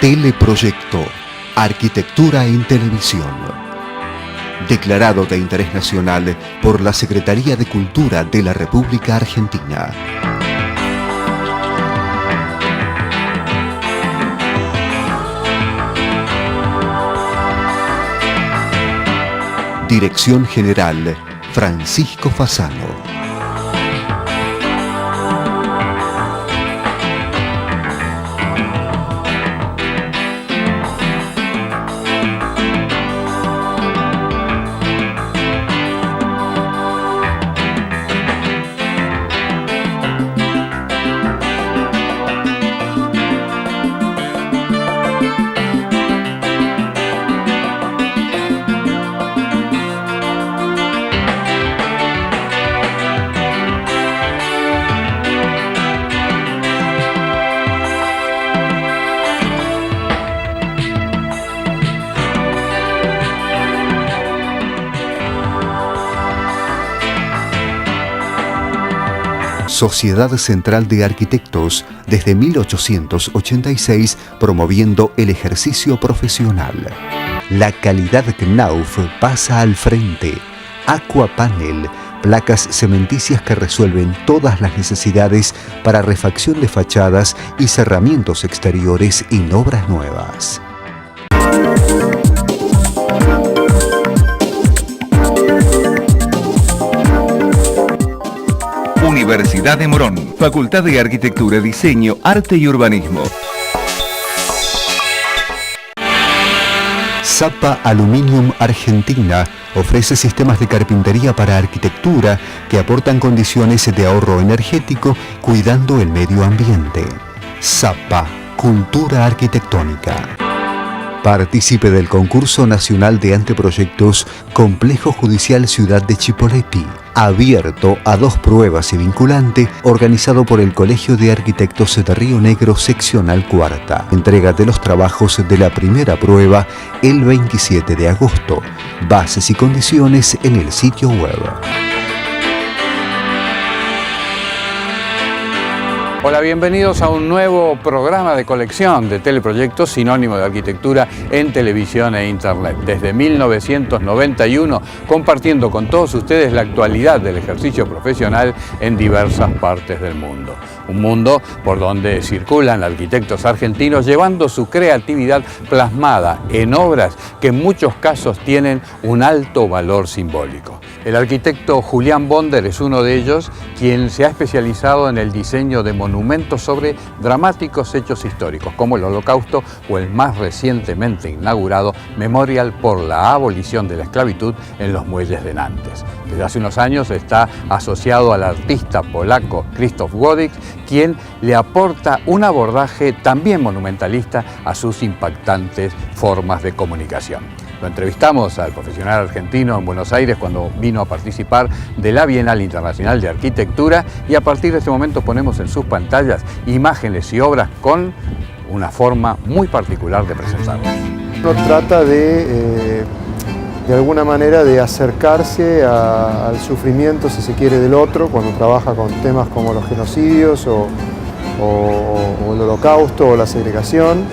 Teleproyecto, Arquitectura en Televisión. Declarado de interés nacional por la Secretaría de Cultura de la República Argentina. Dirección General, Francisco Fasano. Sociedad Central de Arquitectos, desde 1886 promoviendo el ejercicio profesional. La calidad Knauf pasa al frente. Aquapanel, placas cementicias que resuelven todas las necesidades para refacción de fachadas y cerramientos exteriores en obras nuevas. Universidad de Morón, Facultad de Arquitectura, Diseño, Arte y Urbanismo. Sapa Aluminium Argentina ofrece sistemas de carpintería para arquitectura que aportan condiciones de ahorro energético cuidando el medio ambiente. Sapa, Cultura Arquitectónica. Partícipe del Concurso Nacional de Anteproyectos Complejo Judicial Ciudad de Chipoleti, abierto a 2 pruebas y vinculante, organizado por el Colegio de Arquitectos de Río Negro Seccional Cuarta. Entrega de los trabajos de la primera prueba el 27 de agosto. Bases y condiciones en el sitio web. Hola, bienvenidos a un nuevo programa de colección de teleproyectos sinónimo de arquitectura en televisión e internet. Desde 1991, compartiendo con todos ustedes la actualidad del ejercicio profesional en diversas partes del mundo. Un mundo por donde circulan arquitectos argentinos llevando su creatividad plasmada en obras que en muchos casos tienen un alto valor simbólico. El arquitecto Julián Bonder es uno de ellos, quien se ha especializado en el diseño de monumentos sobre dramáticos hechos históricos, como el Holocausto o el más recientemente inaugurado Memorial por la abolición de la esclavitud en los muelles de Nantes. Desde hace unos años está asociado al artista polaco Krzysztof Wodzik, quien le aporta un abordaje también monumentalista a sus impactantes formas de comunicación. Lo entrevistamos al profesional argentino en Buenos Aires cuando vino a participar de la Bienal Internacional de Arquitectura, y a partir de este momento ponemos en sus pantallas imágenes y obras con una forma muy particular de presentarlos. Uno trata de alguna manera de acercarse al sufrimiento, si se quiere, del otro cuando trabaja con temas como los genocidios o el Holocausto o la segregación.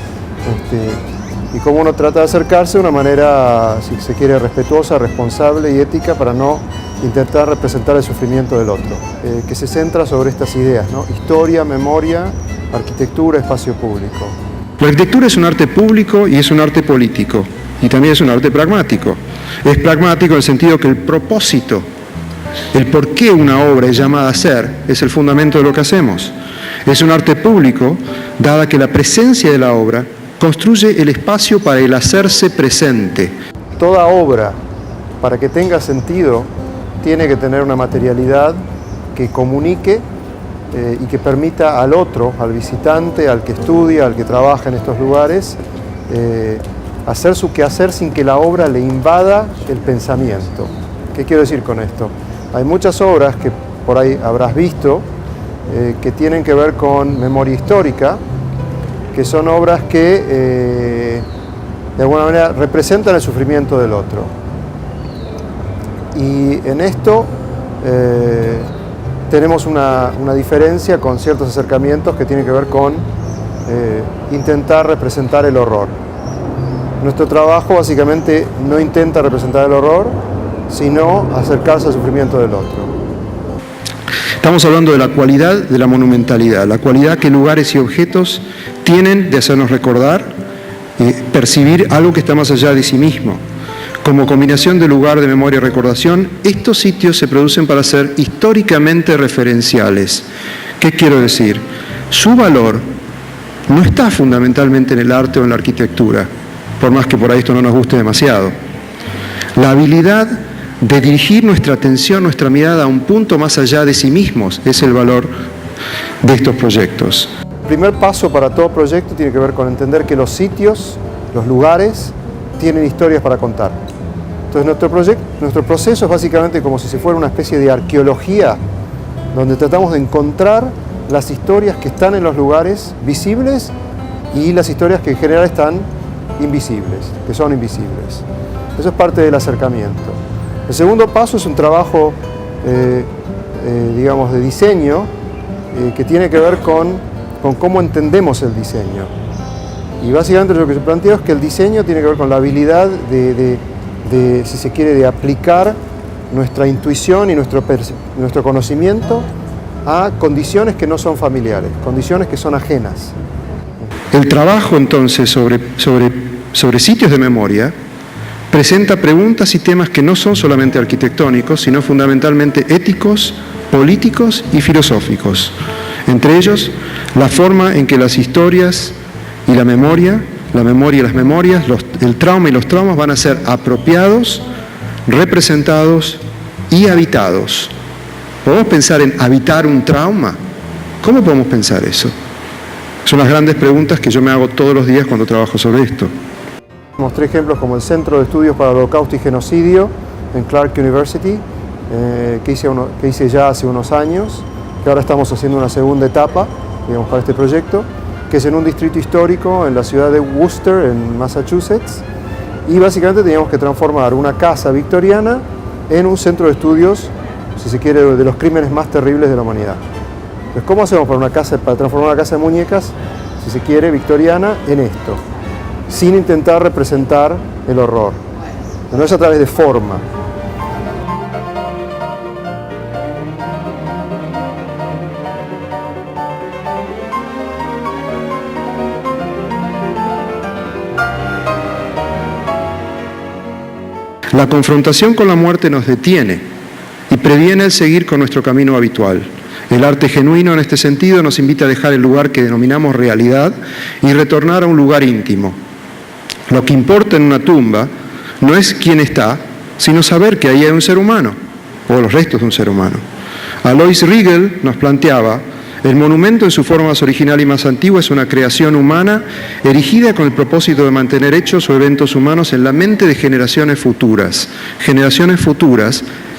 Y cómo uno trata de acercarse de una manera, si se quiere, respetuosa, responsable y ética para no intentar representar el sufrimiento del otro, que se centra sobre estas ideas, ¿no? Historia, memoria, arquitectura, espacio público. La arquitectura es un arte público y es un arte político, y también es un arte pragmático. Es pragmático en el sentido que el propósito, el por qué una obra es llamada a ser, es el fundamento de lo que hacemos. Es un arte público, dada que la presencia de la obra construye el espacio para el hacerse presente. Toda obra, para que tenga sentido, tiene que tener una materialidad que comunique y que permita al otro, al visitante, al que estudia, al que trabaja en estos lugares, hacer su quehacer sin que la obra le invada el pensamiento. ¿Qué quiero decir con esto? Hay muchas obras que por ahí habrás visto que tienen que ver con memoria histórica, que son obras que de alguna manera representan el sufrimiento del otro. Y en esto tenemos una diferencia con ciertos acercamientos que tienen que ver con intentar representar el horror. Nuestro trabajo básicamente no intenta representar el horror, sino acercarse al sufrimiento del otro. Estamos hablando de la cualidad de la monumentalidad, la cualidad que lugares y objetos tienen de hacernos recordar, percibir algo que está más allá de sí mismo. Como combinación de lugar, de memoria y recordación, estos sitios se producen para ser históricamente referenciales. ¿Qué quiero decir? Su valor no está fundamentalmente en el arte o en la arquitectura, por más que por ahí esto no nos guste demasiado. La habilidad de dirigir nuestra atención, nuestra mirada a un punto más allá de sí mismos es el valor de estos proyectos. El primer paso para todo proyecto tiene que ver con entender que los sitios, los lugares, tienen historias para contar. Entonces nuestro proceso es básicamente como si se fuera una especie de arqueología, donde tratamos de encontrar las historias que están en los lugares visibles y las historias que en general están invisibles, que son invisibles. Eso es parte del acercamiento. El segundo paso es un trabajo, digamos, de diseño que tiene que ver con cómo entendemos el diseño. Y básicamente lo que se plantea es que el diseño tiene que ver con la habilidad si se quiere, de aplicar nuestra intuición y nuestro conocimiento a condiciones que no son familiares, condiciones que son ajenas. El trabajo entonces sobre sitios de memoria presenta preguntas y temas que no son solamente arquitectónicos, sino fundamentalmente éticos, políticos y filosóficos. Entre ellos, la forma en que las historias y la memoria y las memorias, el trauma y los traumas van a ser apropiados, representados y habitados. ¿Podemos pensar en habitar un trauma? ¿Cómo podemos pensar eso? Son las grandes preguntas que yo me hago todos los días cuando trabajo sobre esto. Mostré ejemplos como el Centro de Estudios para el Holocausto y Genocidio en Clark University, que hice ya hace unos años, que ahora estamos haciendo una segunda etapa, digamos, para este proyecto, que es en un distrito histórico en la ciudad de Worcester, en Massachusetts, y básicamente teníamos que transformar una casa victoriana en un centro de estudios, si se quiere, de los crímenes más terribles de la humanidad. Entonces, ¿cómo hacemos para transformar una casa de muñecas, si se quiere, victoriana, en esto? Sin intentar representar el horror. No es a través de forma. La confrontación con la muerte nos detiene y previene el seguir con nuestro camino habitual. El arte genuino en este sentido nos invita a dejar el lugar que denominamos realidad y retornar a un lugar íntimo. Lo que importa en una tumba no es quién está, sino saber que ahí hay un ser humano, o los restos de un ser humano. Alois Riegel nos planteaba: el monumento en su forma más original y más antigua es una creación humana erigida con el propósito de mantener hechos o eventos humanos en la mente de generaciones futuras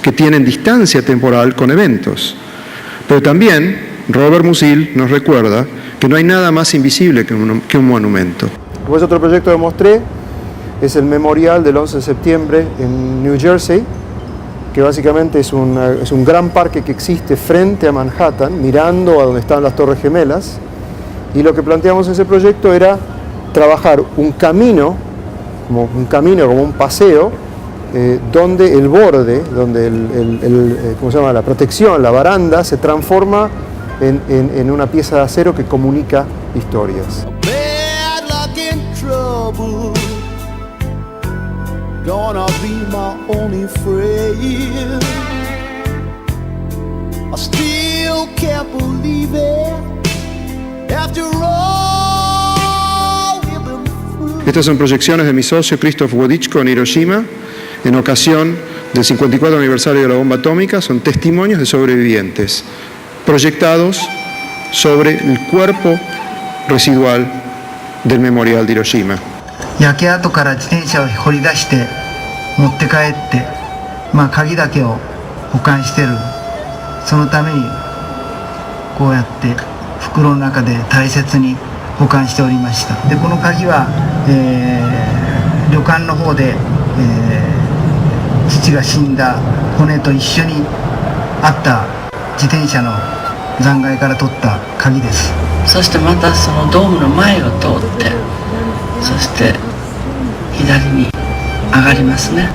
que tienen distancia temporal con eventos. Pero también Robert Musil nos recuerda que no hay nada más invisible que un monumento. Después otro proyecto que mostré es el memorial del 11 de septiembre en New Jersey, que básicamente es un gran parque que existe frente a Manhattan, mirando a donde están las Torres Gemelas, y lo que planteamos en ese proyecto era trabajar un camino como un paseo, donde el borde, donde la protección, la baranda, se transforma en una pieza de acero que comunica historias. Gonna be my only friend. I still can't believe it. After all, we've been through. Estas son proyecciones de mi socio Krzysztof Wodiczko en Hiroshima en ocasión del 54 aniversario de la bomba atómica. Son testimonios de sobrevivientes proyectados sobre el cuerpo residual del memorial de Hiroshima. 焼け跡から自転車を掘り出して持って帰って、鍵だけを保管してる。そのためにこうやって袋の中で大切に保管しておりました。でこの鍵は、旅館の方で、父が死んだ骨と一緒にあった自転車の残骸から取った鍵です。そしてまたそのドームの前を通ってそして左に上がりますね。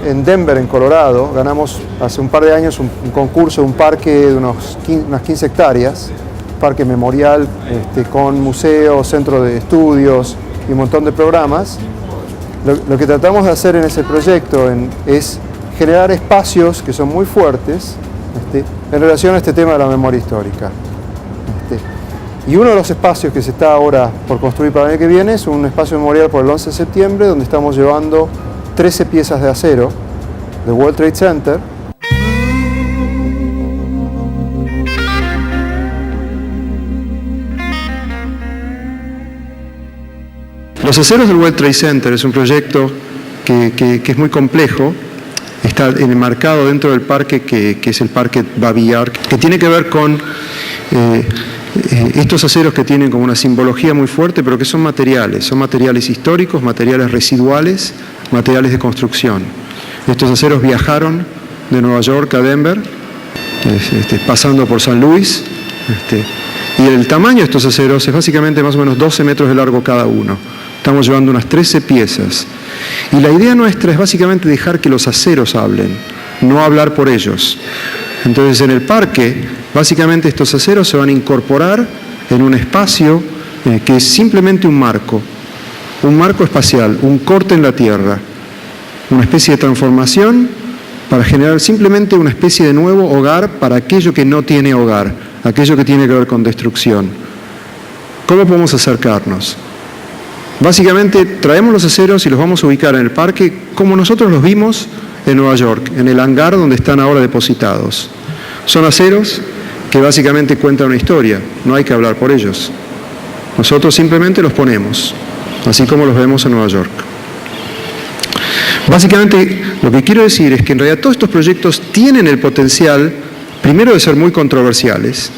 En Denver, en Colorado, ganamos hace un par de años un concurso, un parque de unas 15 hectáreas, parque memorial con museo, centro de estudios y un montón de programas. Lo que tratamos de hacer en ese proyecto es generar espacios que son muy fuertes en relación a este tema de la memoria histórica. Y uno de los espacios que se está ahora por construir para el año que viene es un espacio memorial por el 11 de septiembre, donde estamos llevando 13 piezas de acero del World Trade Center. Los aceros del World Trade Center es un proyecto que es muy complejo, está enmarcado dentro del parque que es el Parque Babi Yar, que tiene que ver con estos aceros que tienen como una simbología muy fuerte, pero que son materiales históricos, materiales residuales, materiales de construcción. Estos aceros viajaron de Nueva York a Denver, pasando por San Luis, y el tamaño de estos aceros es básicamente más o menos 12 metros de largo cada uno. Estamos llevando unas 13 piezas. Y la idea nuestra es básicamente dejar que los aceros hablen, no hablar por ellos. Entonces en el parque, básicamente estos aceros se van a incorporar en un espacio que es simplemente un marco espacial, un corte en la tierra, una especie de transformación para generar simplemente una especie de nuevo hogar para aquello que no tiene hogar, aquello que tiene que ver con destrucción. ¿Cómo podemos acercarnos? Básicamente traemos los aceros y los vamos a ubicar en el parque como nosotros los vimos en Nueva York, en el hangar donde están ahora depositados. Son aceros que básicamente cuentan una historia, no hay que hablar por ellos. Nosotros simplemente los ponemos, así como los vemos en Nueva York. Básicamente lo que quiero decir es que en realidad todos estos proyectos tienen el potencial, primero, de ser muy controversiales,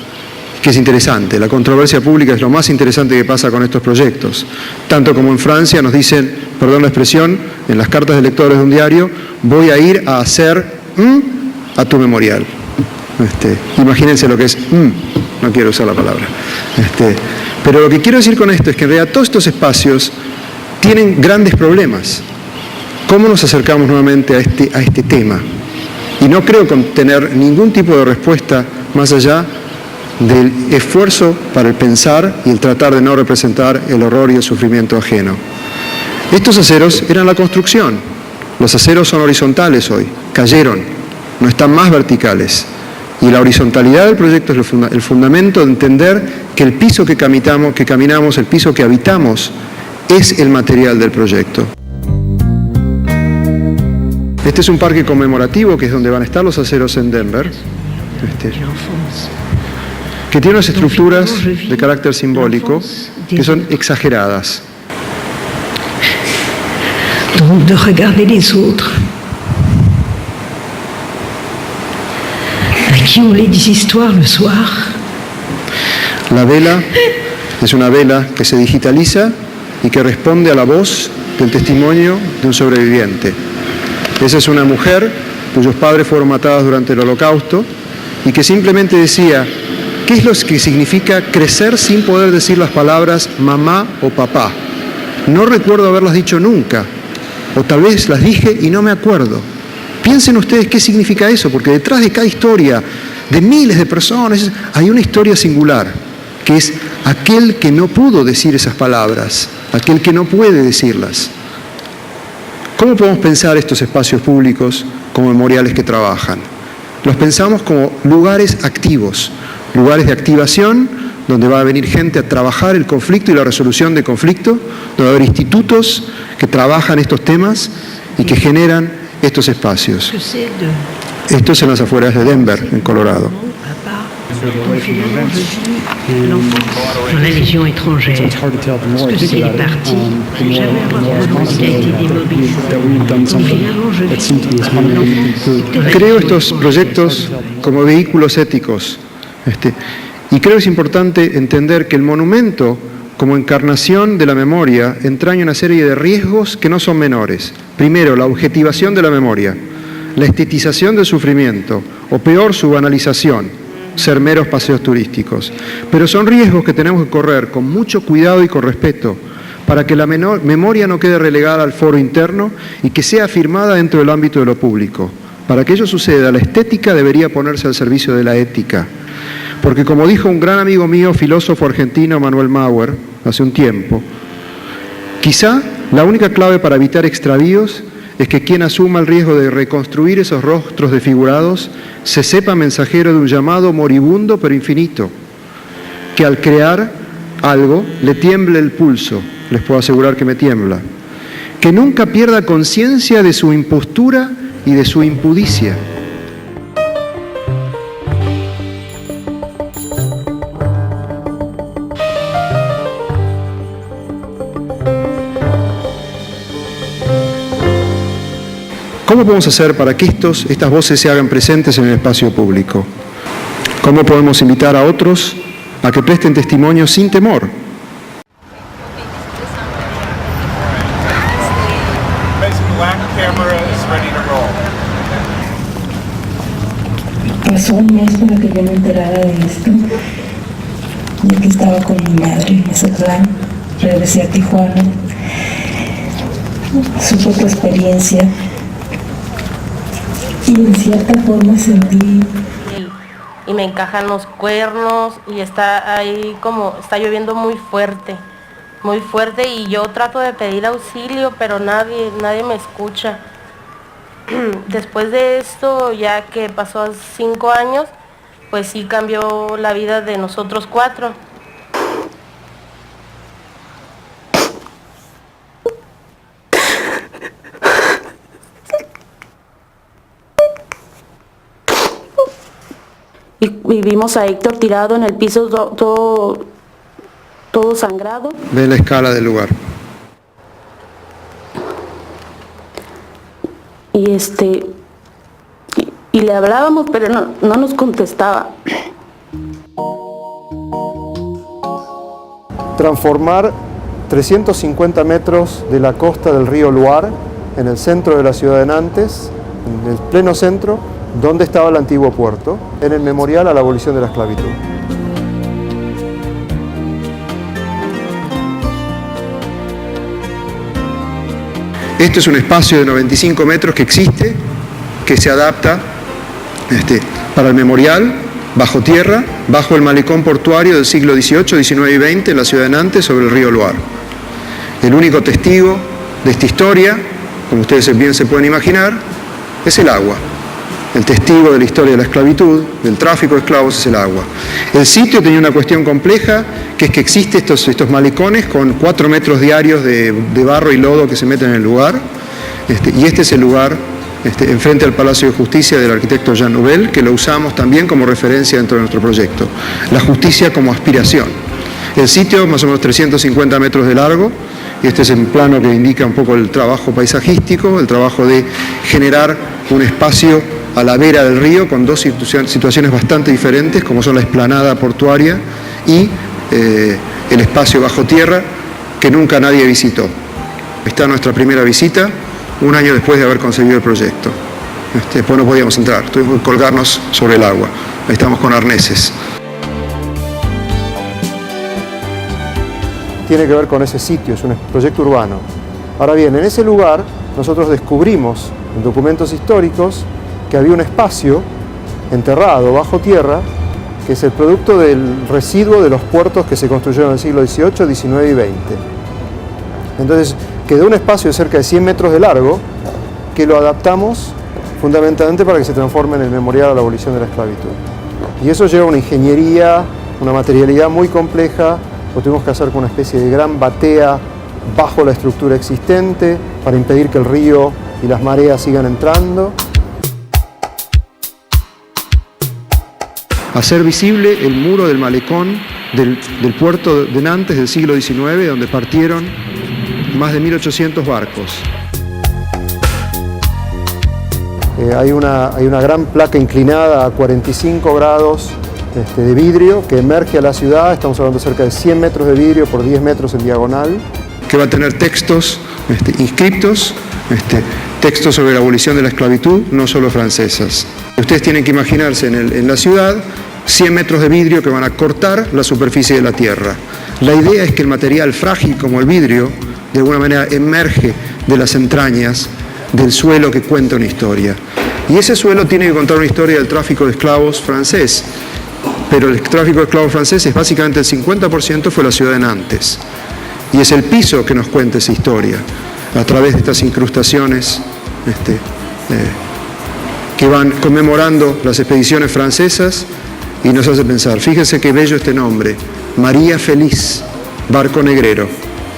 que es interesante. La controversia pública es lo más interesante que pasa con estos proyectos. Tanto como en Francia nos dicen, perdón la expresión, en las cartas de lectores de un diario, voy a ir a hacer a tu memorial. Imagínense lo que es no quiero usar la palabra. Pero lo que quiero decir con esto es que en realidad todos estos espacios tienen grandes problemas. ¿Cómo nos acercamos nuevamente a este tema? Y no creo tener ningún tipo de respuesta más allá del esfuerzo para el pensar y el tratar de no representar el horror y el sufrimiento ajeno. Estos aceros eran la construcción. Los aceros son horizontales hoy, cayeron, no están más verticales. Y la horizontalidad del proyecto es el fundamento de entender que el piso que caminamos, el piso que habitamos, es el material del proyecto. Este es un parque conmemorativo, que es donde van a estar los aceros en Denver, que tiene unas estructuras de carácter simbólico que son exageradas. Donc de regarder les autres, à qui on lit des histoires le soir. La vela es una vela que se digitaliza y que responde a la voz del testimonio de un sobreviviente. Esa es una mujer cuyos padres fueron matados durante el Holocausto y que simplemente decía: ¿qué es lo que significa crecer sin poder decir las palabras mamá o papá? No recuerdo haberlas dicho nunca, o tal vez las dije y no me acuerdo. Piensen ustedes qué significa eso, porque detrás de cada historia de miles de personas hay una historia singular, que es aquel que no pudo decir esas palabras, aquel que no puede decirlas. ¿Cómo podemos pensar estos espacios públicos como memoriales que trabajan? Los pensamos como lugares activos, lugares de activación, donde va a venir gente a trabajar el conflicto y la resolución de conflicto, donde va a haber institutos que trabajan estos temas y que generan estos espacios. Esto es en las afueras de Denver, en Colorado. Dans la Légion étrangère, parce que c'est les partis, jamais avoir prononcé qu'il a été démobilisé. Et finalement, je dis, Creo estos proyectos como vehículos éticos. Y creo que es importante entender que el monumento, como encarnación de la memoria, entraña una serie de riesgos que no son menores. Primero, la objetivación de la memoria. la estetización del sufrimiento, o peor, su banalización, ser meros paseos turísticos. Pero son riesgos que tenemos que correr con mucho cuidado y con respeto, para que la memoria no quede relegada al foro interno y que sea afirmada dentro del ámbito de lo público. Para que ello suceda, la estética debería ponerse al servicio de la ética. Porque como dijo un gran amigo mío, filósofo argentino, Manuel Mauer, hace un tiempo, quizá la única clave para evitar extravíos es que quien asuma el riesgo de reconstruir esos rostros desfigurados se sepa mensajero de un llamado moribundo pero infinito, que al crear algo le tiemble el pulso, les puedo asegurar que me tiembla, que nunca pierda conciencia de su impostura y de su impudicia. ¿Cómo podemos hacer para que estas voces se hagan presentes en el espacio público? ¿Cómo podemos invitar a otros a que presten testimonio sin temor? Pasó un mes para que yo me enterara de esto. Yo que estaba con mi madre en Mazatlán, regresé a Tijuana, supe tu experiencia y en cierta forma sentí. Y me encajan los cuernos y está ahí como, está lloviendo muy fuerte y yo trato de pedir auxilio, pero nadie me escucha. Después de esto, ya que pasó 5 años, pues sí cambió la vida de nosotros 4. Y vimos a Héctor tirado en el piso todo sangrado. Ve la escala del lugar. Y le hablábamos, pero no nos contestaba. Transformar 350 metros de la costa del río Loire en el centro de la ciudad de Nantes, en el pleno centro, donde estaba el antiguo puerto, en el memorial a la abolición de la esclavitud. Esto es un espacio de 95 metros que existe, que se adapta para el memorial, bajo tierra, bajo el malecón portuario del siglo XVIII, XIX y XX en la ciudad de Nantes sobre el río Loire. El único testigo de esta historia, como ustedes bien se pueden imaginar, es el agua. El testigo de la historia de la esclavitud, del tráfico de esclavos, es el agua. El sitio tenía una cuestión compleja, que es que existen estos malecones con 4 metros diarios de barro y lodo que se meten en el lugar, y este es el lugar enfrente al Palacio de Justicia del arquitecto Jean Nouvel, que lo usamos también como referencia dentro de nuestro proyecto. La justicia como aspiración. El sitio, más o menos 350 metros de largo, y este es el plano que indica un poco el trabajo paisajístico, el trabajo de generar un espacio a la vera del río con 2 situaciones bastante diferentes, como son la explanada portuaria y el espacio bajo tierra que nunca nadie visitó. Está nuestra primera visita, 1 año después de haber concebido el proyecto. Después no podíamos entrar, tuvimos que colgarnos sobre el agua. Ahí estamos con arneses. Tiene que ver con ese sitio, es un proyecto urbano. Ahora bien, en ese lugar nosotros descubrimos en documentos históricos que había un espacio enterrado bajo tierra que es el producto del residuo de los puertos que se construyeron en el siglo XVIII, XIX y XX. Entonces quedó un espacio de cerca de 100 metros de largo que lo adaptamos fundamentalmente para que se transforme en el memorial a la abolición de la esclavitud. Y eso lleva una ingeniería, una materialidad muy compleja. Lo tuvimos que hacer con una especie de gran batea bajo la estructura existente para impedir que el río y las mareas sigan entrando. Hacer visible el muro del malecón del puerto de Nantes del siglo XIX, donde partieron más de 1.800 barcos. Hay una gran placa inclinada a 45 grados de vidrio que emerge a la ciudad. Estamos hablando de cerca de 100 metros de vidrio por 10 metros en diagonal. Que va a tener textos inscriptos, textos sobre la abolición de la esclavitud, no solo francesas. Ustedes tienen que imaginarse en la ciudad 100 metros de vidrio que van a cortar la superficie de la tierra. La idea es que el material frágil como el vidrio, de alguna manera emerge de las entrañas del suelo que cuenta una historia. Y ese suelo tiene que contar una historia del tráfico de esclavos francés. Pero el tráfico de esclavos franceses, básicamente el 50% fue la ciudad de Nantes. Y es el piso que nos cuenta esa historia, a través de estas incrustaciones que van conmemorando las expediciones francesas y nos hace pensar. Fíjense qué bello este nombre, María Feliz, barco negrero.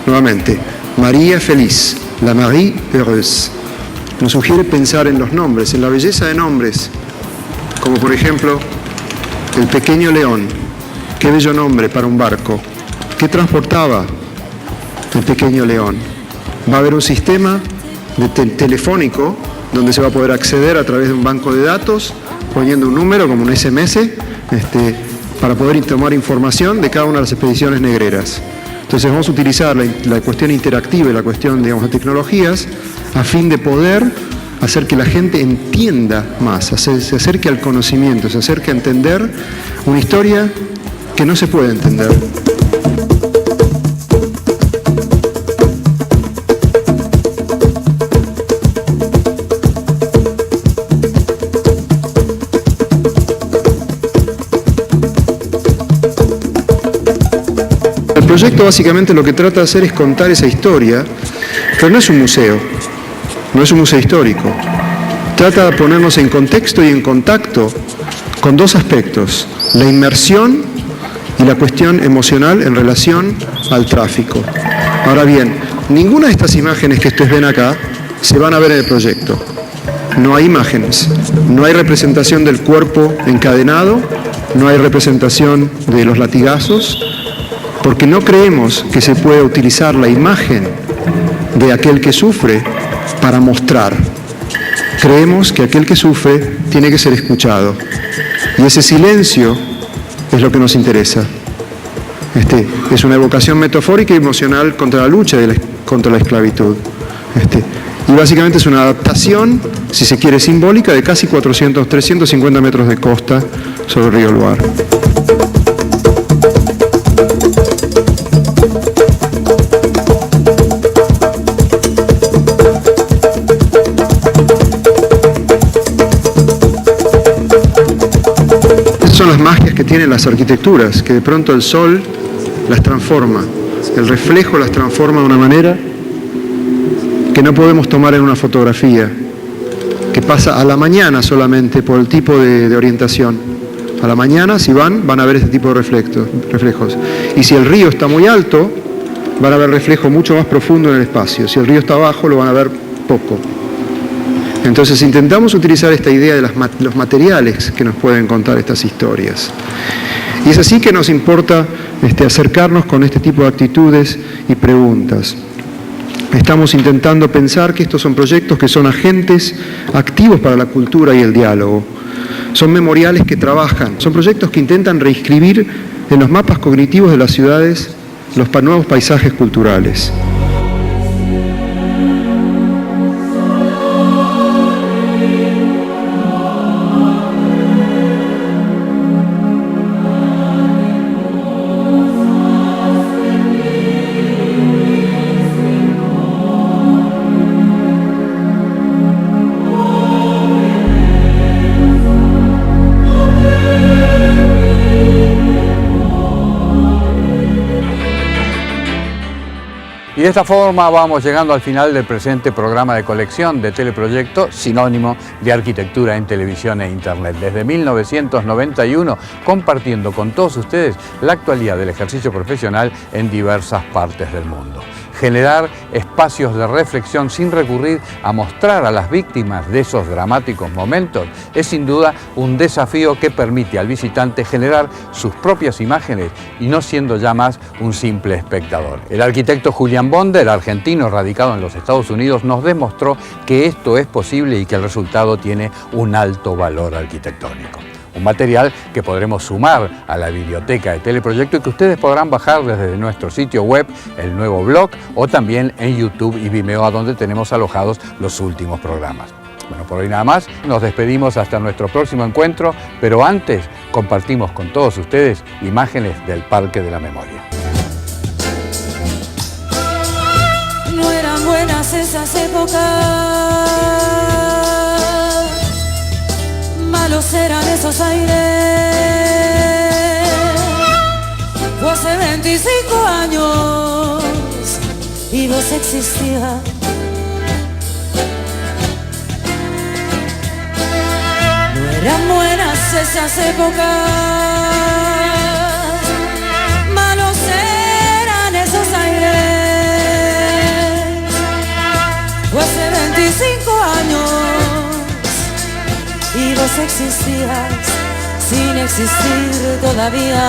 Nuevamente, María Feliz, la Marie Heureuse. Nos sugiere pensar en los nombres, en la belleza de nombres, como por ejemplo el Pequeño León. Qué bello nombre para un barco. ¿Qué transportaba el Pequeño León? Va a haber un sistema telefónico donde se va a poder acceder a través de un banco de datos, poniendo un número como un SMS, para poder tomar información de cada una de las expediciones negreras. Entonces vamos a utilizar la cuestión interactiva y la cuestión, digamos, de tecnologías a fin de poder hacer que la gente entienda más, se acerque al conocimiento, se acerque a entender una historia que no se puede entender. El proyecto básicamente lo que trata de hacer es contar esa historia, pero no es un museo, no es un museo histórico. Trata de ponernos en contexto y en contacto con dos aspectos, la inmersión y la cuestión emocional en relación al tráfico. Ahora bien, ninguna de estas imágenes que ustedes ven acá se van a ver en el proyecto. No hay imágenes, no hay representación del cuerpo encadenado, no hay representación de los latigazos, porque no creemos que se pueda utilizar la imagen de aquel que sufre para mostrar. Creemos que aquel que sufre tiene que ser escuchado. Y ese silencio es lo que nos interesa. Es una evocación metafórica y emocional contra la lucha contra la esclavitud. Y básicamente es una adaptación, si se quiere, simbólica de casi 350 metros de costa sobre el río Loire. Son las magias que tienen las arquitecturas, que de pronto el sol las transforma, el reflejo las transforma de una manera que no podemos tomar en una fotografía, que pasa a la mañana solamente por el tipo de orientación. A la mañana, si van a ver este tipo de reflejos. Y si el río está muy alto, van a ver reflejo mucho más profundo en el espacio. Si el río está bajo, lo van a ver poco. Entonces intentamos utilizar esta idea de los materiales que nos pueden contar estas historias. Y es así que nos importa acercarnos con este tipo de actitudes y preguntas. Estamos intentando pensar que estos son proyectos que son agentes activos para la cultura y el diálogo. Son memoriales que trabajan, son proyectos que intentan reescribir en los mapas cognitivos de las ciudades los nuevos paisajes culturales. Y de esta forma vamos llegando al final del presente programa de colección de Teleproyecto, sinónimo de arquitectura en televisión e internet. Desde 1991, compartiendo con todos ustedes la actualidad del ejercicio profesional en diversas partes del mundo. Generar espacios de reflexión sin recurrir a mostrar a las víctimas de esos dramáticos momentos es sin duda un desafío que permite al visitante generar sus propias imágenes y no siendo ya más un simple espectador. El arquitecto Julián Bonder, argentino radicado en los Estados Unidos, nos demostró que esto es posible y que el resultado tiene un alto valor arquitectónico. un material que podremos sumar a la biblioteca de Teleproyecto y que ustedes podrán bajar desde nuestro sitio web, el nuevo blog, o también en YouTube y Vimeo, a donde tenemos alojados los últimos programas. Bueno, por hoy nada más, nos despedimos hasta nuestro próximo encuentro, pero antes compartimos con todos ustedes imágenes del Parque de la Memoria. No eran buenas esas épocas, malos eran esos aires. Fue hace 25 años y vos existías. Eran buenas esas épocas, malos eran esos aires. Fue hace 25 años y vos existías sin existir todavía.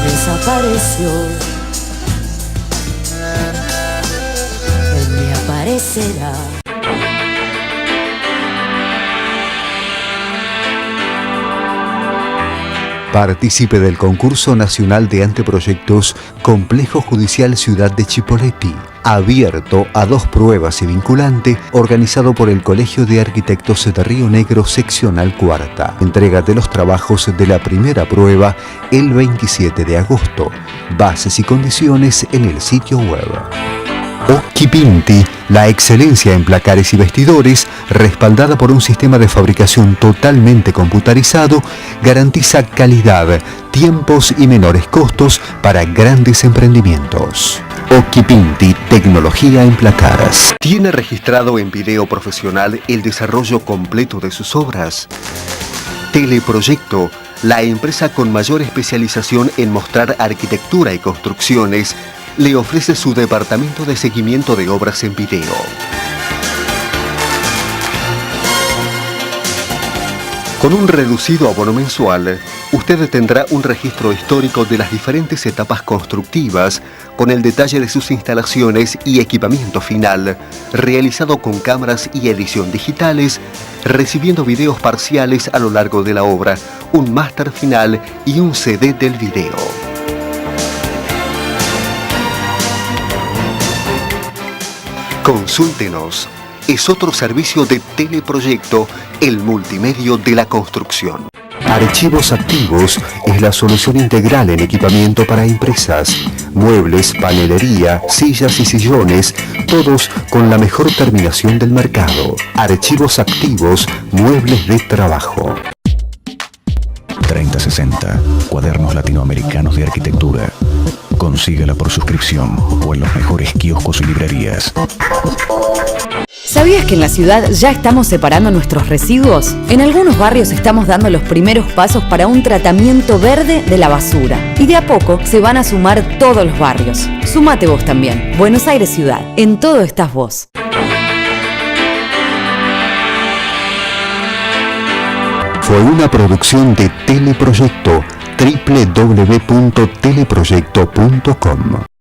Desapareció, él me aparecerá. Partícipe del Concurso Nacional de Anteproyectos Complejo Judicial Ciudad de Chipoleti, abierto a 2 pruebas y vinculante, organizado por el Colegio de Arquitectos de Río Negro Seccional Cuarta. Entrega de los trabajos de la primera prueba el 27 de agosto. Bases y condiciones en el sitio web. Occhipinti, la excelencia en placares y vestidores, respaldada por un sistema de fabricación totalmente computarizado, garantiza calidad, tiempos y menores costos para grandes emprendimientos. Occhipinti, tecnología en placares. ¿Tiene registrado en video profesional el desarrollo completo de sus obras? Teleproyecto, la empresa con mayor especialización en mostrar arquitectura y construcciones, le ofrece su departamento de seguimiento de obras en video. Con un reducido abono mensual, usted tendrá un registro histórico de las diferentes etapas constructivas, con el detalle de sus instalaciones y equipamiento final, realizado con cámaras y edición digitales, recibiendo videos parciales a lo largo de la obra, un máster final y un CD del video. Consúltenos. Es otro servicio de Teleproyecto, el multimedio de la construcción. Archivos Activos es la solución integral en equipamiento para empresas. Muebles, panelería, sillas y sillones, todos con la mejor terminación del mercado. Archivos Activos, muebles de trabajo. 3060, cuadernos latinoamericanos de arquitectura. Consíguela por suscripción o en los mejores kioscos y librerías. ¿Sabías que en la ciudad ya estamos separando nuestros residuos? En algunos barrios estamos dando los primeros pasos para un tratamiento verde de la basura. Y de a poco se van a sumar todos los barrios. Sumate vos también. Buenos Aires Ciudad. En todo estás vos. Fue una producción de Teleproyecto, www.teleproyecto.com.